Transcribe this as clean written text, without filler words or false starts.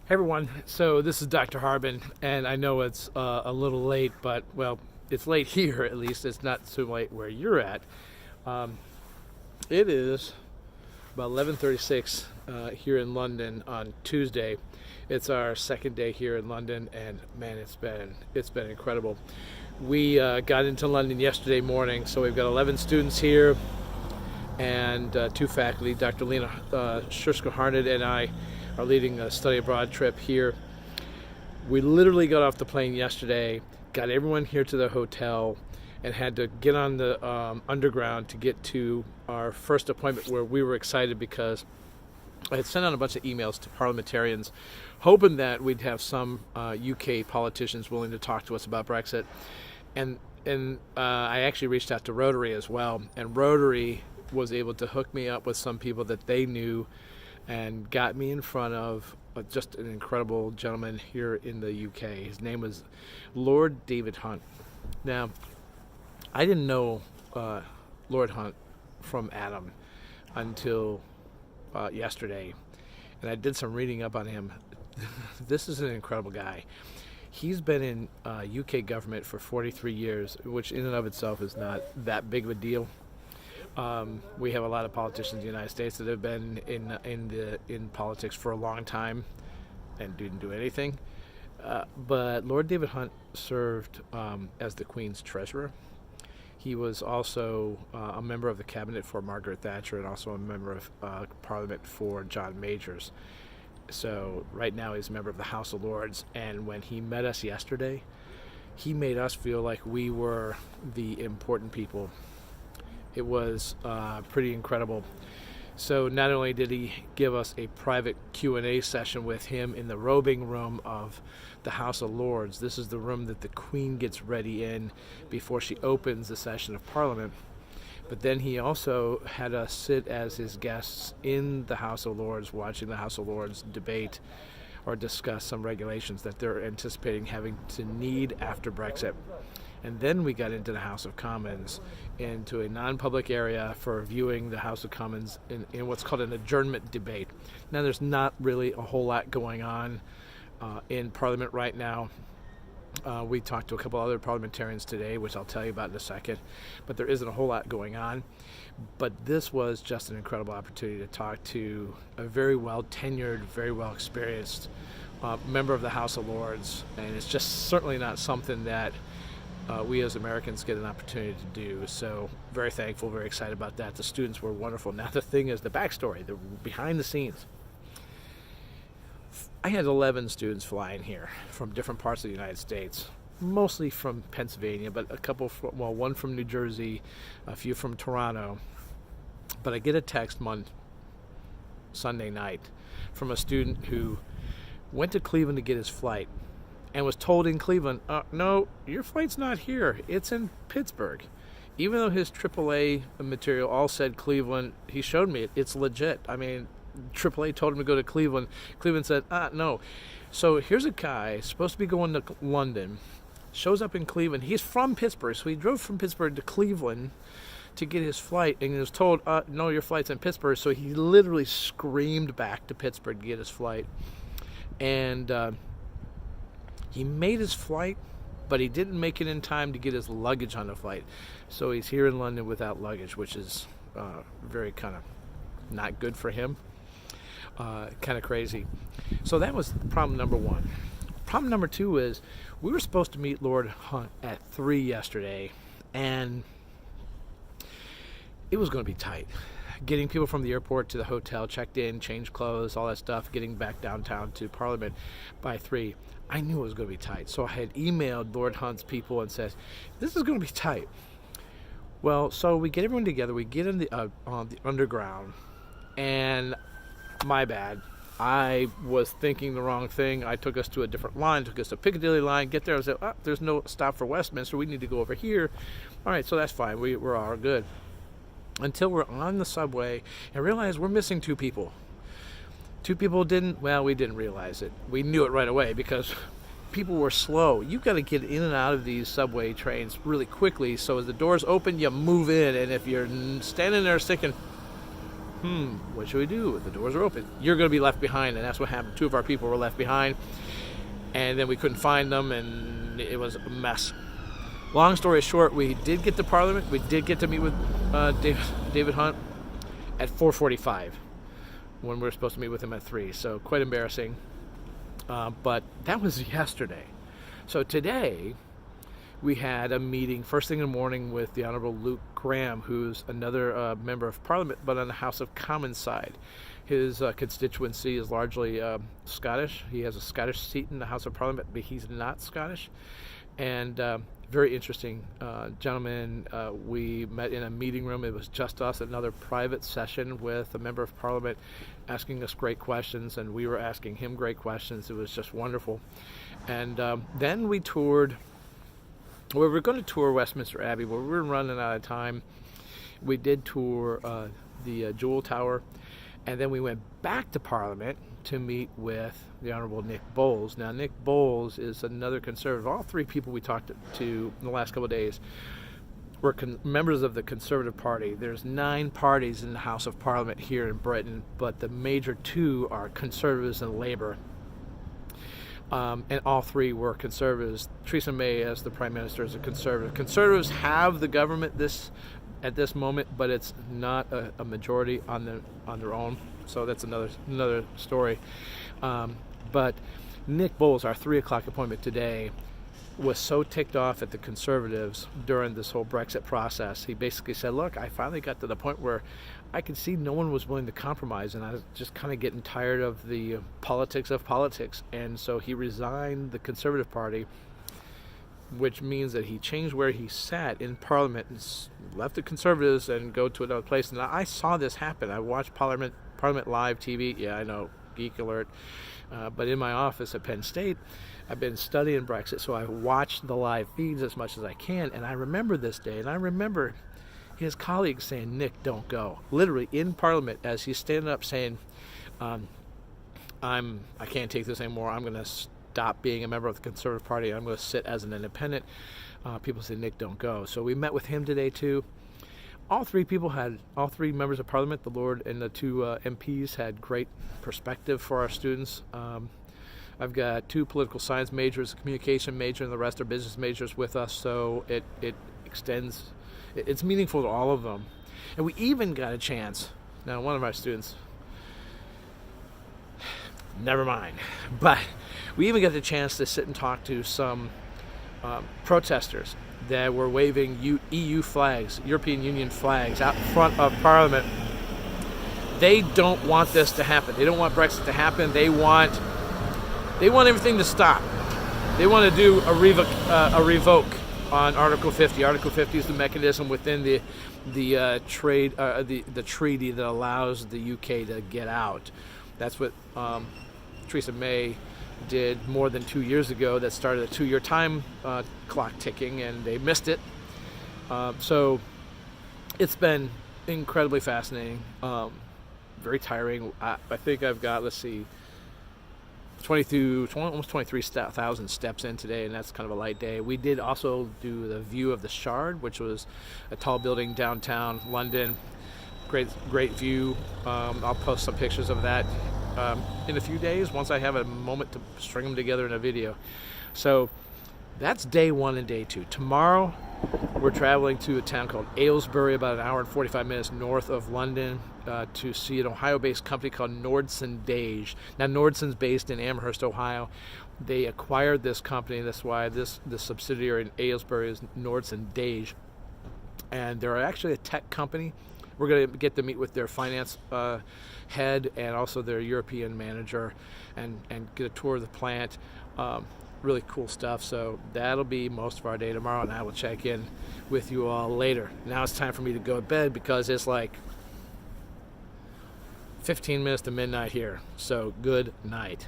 Hey everyone, so this is Dr. Harbin, and I know it's a little late, but well, it's late here at least. It's not so late where you're at. Um, it is about 11:36 here in London on Tuesday. It's our second day here in London, and man, it's been incredible. We got into London yesterday morning, so we've got 11 students here and two faculty. Dr. Lena Scherska-Harned and I are leading a study abroad trip here. We literally got off the plane yesterday, got everyone here to the hotel, and had to get on the underground to get to our first appointment, where we were excited because I had sent out a bunch of emails to parliamentarians hoping that we'd have some UK politicians willing to talk to us about Brexit. And I actually reached out to Rotary as well, and Rotary was able to hook me up with some people that they knew and got me in front of just an incredible gentleman here in the UK. His name was Lord David Hunt. Now, I didn't know Lord Hunt from Adam until yesterday, and I did some reading up on him. This is an incredible guy. He's been in UK government for 43 years, which in and of itself is not that big of a deal. We have a lot of politicians in the United States that have been in politics for a long time and didn't do anything. But Lord David Hunt served as the Queen's treasurer. He was also a member of the cabinet for Margaret Thatcher and also a member of Parliament for John Majors. So right now he's a member of the House of Lords. And when he met us yesterday, he made us feel like we were the important people. It was pretty incredible. So not only did he give us a private Q&A session with him in the robing room of the House of Lords. This is the room that the Queen gets ready in before she opens the session of Parliament. But then he also had us sit as his guests in the House of Lords, watching the House of Lords debate or discuss some regulations that they're anticipating having to need after Brexit. And then we got into the House of Commons, into a non-public area for viewing the House of Commons in what's called an adjournment debate. Now, there's not really a whole lot going on in Parliament right now. We talked to a couple other parliamentarians today, which I'll tell you about in a second, but there isn't a whole lot going on. But this was just an incredible opportunity to talk to a very well-tenured, very well-experienced member of the House of Lords, and it's just certainly not something that we as Americans get an opportunity to do. So very thankful, very excited about that. The students were wonderful. Now the thing is the backstory, the behind the scenes. I had 11 students flying here from different parts of the United States, mostly from Pennsylvania, but one from New Jersey, a few from Toronto. But I get a text Sunday night from a student who went to Cleveland to get his flight and was told in Cleveland, no, your flight's not here. It's in Pittsburgh. Even though his AAA material all said Cleveland, he showed me it. It's legit. I mean, AAA told him to go to Cleveland. Cleveland said, no. So here's a guy supposed to be going to London, shows up in Cleveland. He's from Pittsburgh, so he drove from Pittsburgh to Cleveland to get his flight, and he was told, no, your flight's in Pittsburgh. So he literally screamed back to Pittsburgh to get his flight. And he made his flight, but he didn't make it in time to get his luggage on the flight. So he's here in London without luggage, which is very kind of not good for him. Kind of crazy. So that was problem number one. Problem number two is we were supposed to meet Lord Hunt at 3 yesterday, and it was going to be tight. Getting people from the airport to the hotel, checked in, changed clothes, all that stuff, getting back downtown to Parliament by 3. I knew it was going to be tight. So I had emailed Lord Hunt's people and said, this is going to be tight. Well, so we get everyone together. We get in on the underground, and my bad. I was thinking the wrong thing. I took us to a different line, took us to Piccadilly line. Get there, I said, there's no stop for Westminster. We need to go over here. All right, so that's fine. We're all good. Until we're on the subway and realize we're missing 2 people. 2 people we didn't realize it. We knew it right away because people were slow. You've got to get in and out of these subway trains really quickly. So as the doors open, you move in. And if you're standing there thinking, what should we do? The doors are open. You're going to be left behind. And that's what happened. 2 of our people were left behind. And then we couldn't find them, and it was a mess. Long story short, we did get to Parliament. We did get to meet with David Hunt at 4:45 when we were supposed to meet with him at 3. So quite embarrassing. But that was yesterday. So today we had a meeting first thing in the morning with the Honorable Luke Graham, who's another member of Parliament, but on the House of Commons side. His constituency is largely Scottish. He has a Scottish seat in the House of Parliament, but he's not Scottish. And very interesting gentleman. We met in a meeting room. It was just us, another private session with a member of Parliament asking us great questions, and we were asking him great questions. It was just wonderful. And then we toured. We were going to tour Westminster Abbey, but we were running out of time. We did tour the Jewel Tower, and then we went back to Parliament to meet with the Honorable Nick Bowles. Now, Nick Bowles is another Conservative. All 3 people we talked to in the last couple of days were members of the Conservative Party. There's 9 parties in the House of Parliament here in Britain, but the major 2 are Conservatives and Labour. And all 3 were Conservatives. Theresa May, as the Prime Minister, is a Conservative. Conservatives have the government at this moment, but it's not a majority on their own. So that's another story. But Nick Bowles, our 3 o'clock appointment today, was so ticked off at the Conservatives during this whole Brexit process. He basically said, look, I finally got to the point where I could see no one was willing to compromise, and I was just kind of getting tired of the politics of politics. And so he resigned the Conservative Party, which means that he changed where he sat in Parliament and left the Conservatives and go to another place. And I saw this happen. I watched Parliament Live TV. Yeah, I know, geek alert. But in my office at Penn State, I've been studying Brexit, so I watched the live feeds as much as I can. And I remember this day, and I remember his colleagues saying, Nick, don't go. Literally in Parliament, as he's standing up saying, I can't take this anymore. I'm going to stop being a member of the Conservative Party. I'm going to sit as an independent. People say, Nick, don't go. So we met with him today too. All 3 members of Parliament, the Lord and the 2 MPs, had great perspective for our students. I've got 2 political science majors, a communication major, and the rest are business majors with us. So it extends. It's meaningful to all of them. And we even got a chance. Now, one of our students, never mind. But we even got the chance to sit and talk to some protesters that were waving EU flags, European Union flags, out in front of Parliament. They don't want this to happen. They don't want Brexit to happen. They want everything to stop. They want to do a revoke on Article 50. Article 50 is the mechanism within the treaty that allows the UK to get out. That's what Theresa May did more than 2 years ago. That started a 2-year time clock ticking, and they missed it. So it's been incredibly fascinating, very tiring. I think I've got, almost 23,000 steps in today, and that's kind of a light day. We did also do the view of the Shard, which was a tall building downtown London. Great view. I'll post some pictures of that in a few days once I have a moment to string them together in a video. So that's day 1 and day 2. Tomorrow we're traveling to a town called Aylesbury, about an hour and 45 minutes north of London, to see an Ohio-based company called Nordson Dage. Now, Nordson's based in Amherst, Ohio. They acquired this company. That's why this subsidiary in Aylesbury is Nordson Dage. And they're actually a tech company. We're going to get to meet with their finance head and also their European manager and get a tour of the plant. Really cool stuff. So that'll be most of our day tomorrow, and I will check in with you all later. Now it's time for me to go to bed because it's like 15 minutes to midnight here. So good night.